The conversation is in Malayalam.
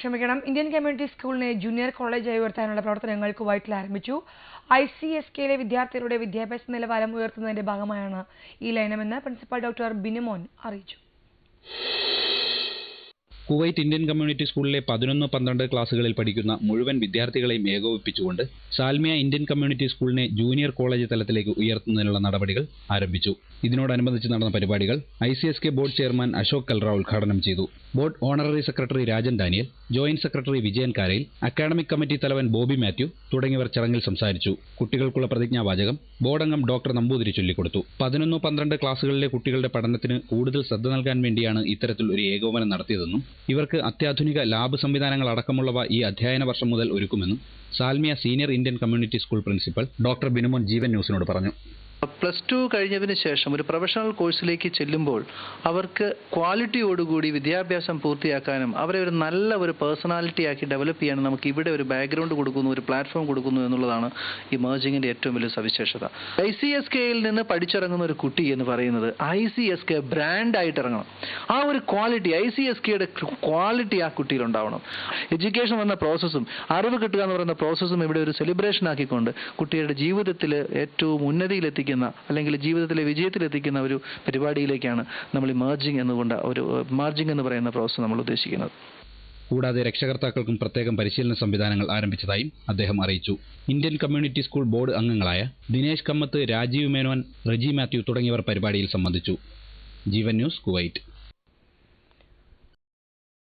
ഇന്ത്യൻ കമ്മ്യൂണിറ്റി സ്കൂളിനെ ജൂനിയർ കോളേജായി ഉയർത്താനുള്ള പ്രവർത്തനങ്ങൾ കുവൈറ്റിൽ ആരംഭിച്ചു. ICSKയിലെ വിദ്യാർത്ഥികളുടെ വിദ്യാഭ്യാസ നിലവാരം ഉയർത്തുന്നതിന്റെ ഭാഗമായാണ് ഈ ലയനമെന്ന് പ്രിൻസിപ്പൽ ഡോക്ടർ ബിനുമോൻ അറിയിച്ചു. കുവൈറ്റ് ഇന്ത്യൻ കമ്മ്യൂണിറ്റി സ്കൂളിലെ 11-12 ക്ലാസുകളിൽ പഠിക്കുന്ന മുഴുവൻ വിദ്യാർത്ഥികളെയും ഏകോപിപ്പിച്ചുകൊണ്ട് സാൽമിയ ഇന്ത്യൻ കമ്മ്യൂണിറ്റി സ്കൂളിനെ ജൂനിയർ കോളേജ് തലത്തിലേക്ക് ഉയർത്തുന്നതിനുള്ള നടപടികൾ ആരംഭിച്ചു. ഇതിനോടനുബന്ധിച്ച് നടന്ന പരിപാടികൾ ICSK board chairman Ashok Kalra ഉദ്ഘാടനം ചെയ്തു. Board honorary secretary Rajan Daniel, joint secretary Vijayan Karayil, academic committee തലവൻ ബോബി മാത്യു തുടങ്ങിയവർ ചടങ്ങിൽ സംസാരിച്ചു. കുട്ടികൾക്കുള്ള പ്രതിജ്ഞാവാചകം ബോർഡ് അംഗം ഡോക്ടർ നമ്പൂതിരി ചൊല്ലിക്കൊടുത്തു. 11-12 ക്ലാസുകളിലെ കുട്ടികളുടെ പഠനത്തിന് കൂടുതൽ ശ്രദ്ധ നൽകാൻ വേണ്ടിയാണ് ഇത്തരത്തിൽ ഒരു ഏകോപനം നടത്തിയതെന്നും ഇവർക്ക് അത്യാധുനിക ലാബ് സംവിധാനങ്ങൾ അടക്കമുള്ളവ ഈ അധ്യയന വർഷം മുതൽ ഒരുക്കുമെന്നും Salmiya senior Indian community school principal doctor Binumon Jeevan ന്യൂസിനോട് പറഞ്ഞു. +2 കഴിഞ്ഞതിന് ശേഷം ഒരു പ്രൊഫഷണൽ കോഴ്സിലേക്ക് ചെല്ലുമ്പോൾ അവർക്ക് ക്വാളിറ്റിയോടുകൂടി വിദ്യാഭ്യാസം പൂർത്തിയാക്കാനും അവരെ ഒരു നല്ല ഒരു പേഴ്സണാലിറ്റി ആക്കി ഡെവലപ്പ് ചെയ്യാനും നമുക്ക് ഇവിടെ ഒരു ബാക്ക്ഗ്രൗണ്ട് കൊടുക്കുന്നു, ഒരു പ്ലാറ്റ്ഫോം കൊടുക്കുന്നു എന്നുള്ളതാണ് ഈ മേർജിങ്ങിന്റെ ഏറ്റവും വലിയ സവിശേഷത. ICSKയിൽ നിന്ന് പഠിച്ചിറങ്ങുന്ന ഒരു കുട്ടി എന്ന് പറയുന്നത് ICSK ബ്രാൻഡായിട്ട് ഇറങ്ങണം. ആ ഒരു ക്വാളിറ്റി, ICSKയുടെ ക്വാളിറ്റി ആ കുട്ടിയിൽ ഉണ്ടാവണം. എഡ്യൂക്കേഷൻ എന്ന പ്രോസസ്സും അറിവ് കിട്ടുക എന്ന് പറയുന്ന പ്രോസസ്സും ഇവിടെ ഒരു സെലിബ്രേഷൻ ആക്കിക്കൊണ്ട് കുട്ടിയുടെ ജീവിതത്തിൽ ഏറ്റവും ഉന്നതിയിലെത്തിക്കുന്ന അല്ലെങ്കിൽ ജീവിതത്തിലെ വിജയത്തിലെത്തിക്കുന്ന ഒരു പരിപാടിയിലേക്കാണ് നമ്മൾ ഈ മാർജിങ് എന്ന് പറയുന്ന പ്രോസസ്സ് നമ്മൾ ഉദ്ദേശിക്കുന്നത്. കൂടാതെ രക്ഷകർത്താക്കൾക്കും പ്രത്യേകം പരിശീലന സംവിധാനങ്ങൾ ആരംഭിച്ചതായും അദ്ദേഹം അറിയിച്ചു. ഇന്ത്യൻ കമ്മ്യൂണിറ്റി സ്കൂൾ ബോർഡ് അംഗങ്ങളായ ദിനേശ് കമ്മത്ത്, രാജീവ് മേനോൻ, റജി മാത്യു തുടങ്ങിയവർ പരിപാടിയിൽ സംബന്ധിച്ചു. ജീവൻ ന്യൂസ്, കുവൈറ്റ്.